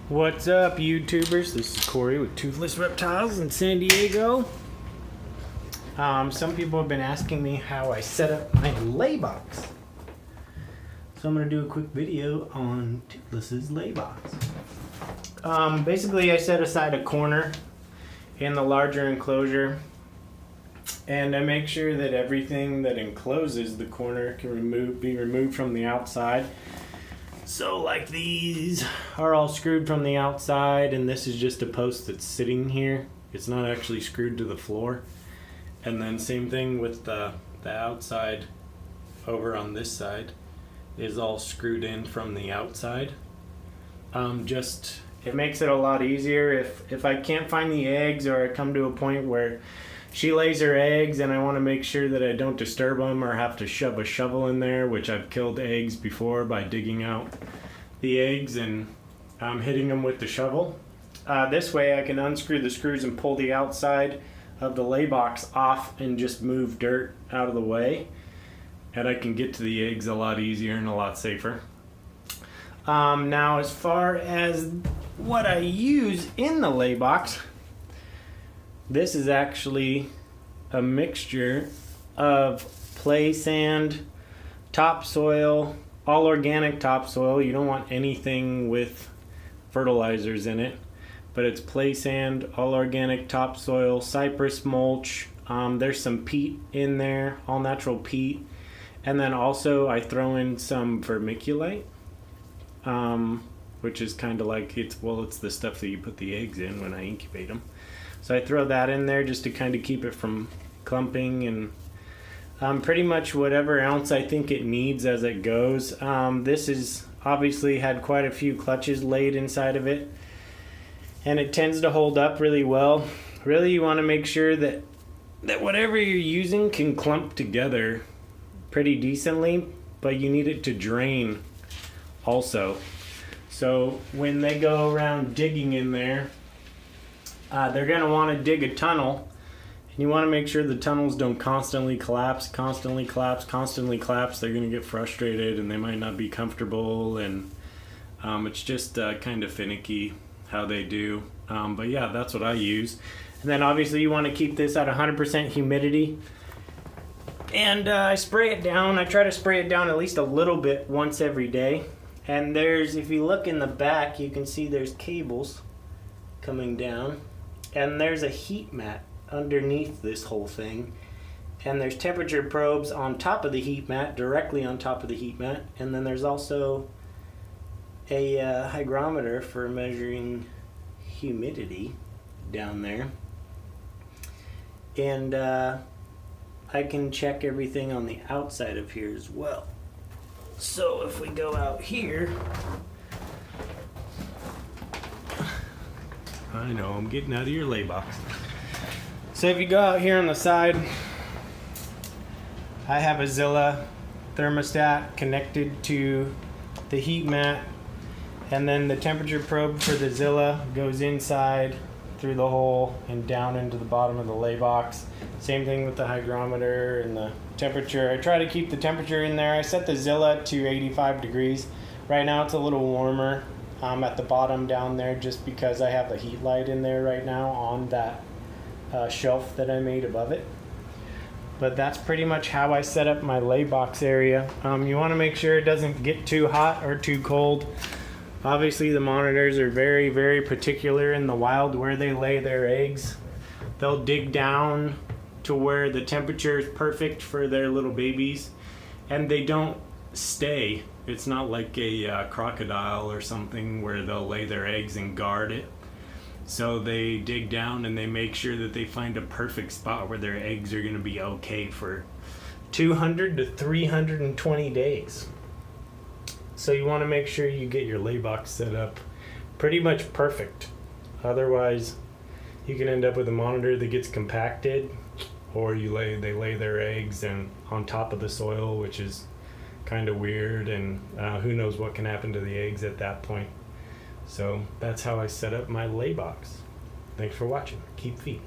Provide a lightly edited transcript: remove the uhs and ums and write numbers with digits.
What's up, YouTubers? This is Corey with Toothless Reptiles in San Diego. Some people have been asking me how I set up my lay box. So I'm going to do a quick video on Toothless's lay box. Basically, I set aside a corner in the larger enclosure, and I make sure that everything that encloses the corner can be removed from the outside. So like these are all screwed from the outside, and this is just a post that's sitting here. It's not actually screwed to the floor. And then same thing with the outside over on this side is all screwed in from the outside. It makes it a lot easier if I can't find the eggs, or I come to a point where she lays her eggs and I want to make sure that I don't disturb them or have to shove a shovel in there, which I've killed eggs before by digging out the eggs and hitting them with the shovel. This way I can unscrew the screws and pull the outside of the lay box off and just move dirt out of the way, and I can get to the eggs a lot easier and a lot safer. Now, as far as what I use in the lay box, this is actually a mixture of play sand, topsoil, all organic topsoil. You don't want anything with fertilizers in it, but it's play sand, all organic topsoil, cypress mulch. There's some peat in there, all natural peat. And then also I throw in some vermiculite, which is kind of like, it's the stuff that you put the eggs in when I incubate them. So I throw that in there just to kind of keep it from clumping, and pretty much whatever ounce I think it needs as it goes. This is obviously had quite a few clutches laid inside of it, and it tends to hold up really well. Really, you want to make sure that whatever you're using can clump together pretty decently, but you need it to drain also. So when they go around digging in there, they're going to want to dig a tunnel, and you want to make sure the tunnels don't constantly collapse. They're going to get frustrated and they might not be comfortable, and it's just kind of finicky how they do. But yeah, that's what I use. And then obviously you want to keep this at 100% humidity. And I spray it down. I try to spray it down at least a little bit once every day. And if you look in the back, you can see there's cables coming down. And there's a heat mat underneath this whole thing. And there's temperature probes on top of the heat mat, directly on top of the heat mat. And then there's also a hygrometer for measuring humidity down there. And I can check everything on the outside of here as well. So if we go out here, I know, I'm getting out of your lay box. So if you go out here on the side, I have a Zilla thermostat connected to the heat mat, and then the temperature probe for the Zilla goes inside through the hole and down into the bottom of the lay box. Same thing with the hygrometer and the temperature. I try to keep the temperature in there. I set the Zilla to 85 degrees. Right now it's a little warmer at the bottom down there, just because I have a heat light in there right now on that shelf that I made above it. But that's pretty much how I set up my lay box area. You want to make sure it doesn't get too hot or too cold. Obviously the monitors are very, very particular in the wild where they lay their eggs. They'll dig down to where the temperature is perfect for their little babies, and they don't stay. It's not like a crocodile or something where they'll lay their eggs and guard it. So they dig down and they make sure that they find a perfect spot where their eggs are going to be okay for 200 to 320 days. So you want to make sure you get your lay box set up pretty much perfect. Otherwise, you can end up with a monitor that gets compacted, or they lay their eggs and on top of the soil, which is kind of weird, and who knows what can happen to the eggs at that point. So that's how I set up my lay box. Thanks for watching. Keep feeding.